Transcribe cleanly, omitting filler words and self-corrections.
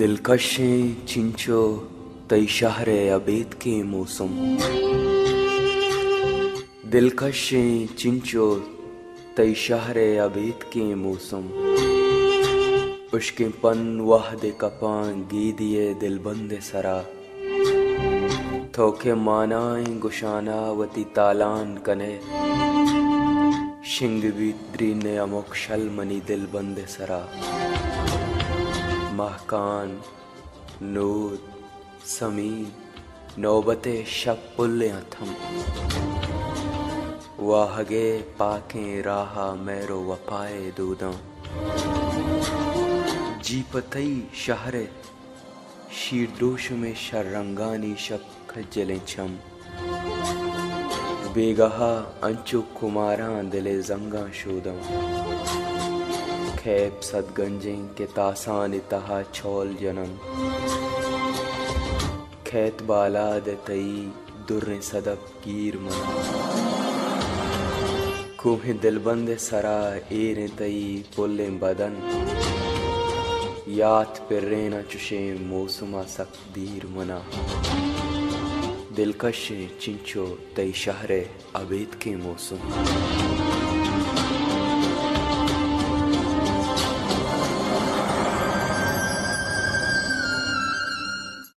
दिलकशें चिंचो तई शहरे अबेद के मौसम। दिलकशें चिंचो तई शहरे अबेद के मौसम। उश्के पन वाहदे कपां गीदिए दिलबंदे सरा। थोके मानाएं गुशाना वती तालान कने। शिंग बीत्री ने अमुक शल मनी दिलबंदे सरा। महकान नूर समीन नौबते शब पुल्लियां थम। वाहगे पाके राहा मेरो वपाए दूदा। जीपतई शहरे शीरदोश में शर्रंगानी शब खज्जलें छम। बेगहा अंचु कुमारां दिले जंगा शोदम। खैब सदगंजें के तासान तहा छोल जनम। खैत बाला दे तई दुर्रे सदब गिर मना। कुहे दिलबंदे सरा एरे तई पुल्ले बदन। यात पिर्रे न चुशे मौसमा सक़दीर मना। दिलकशें चिंचो तई शहरे अबेद के मौसम।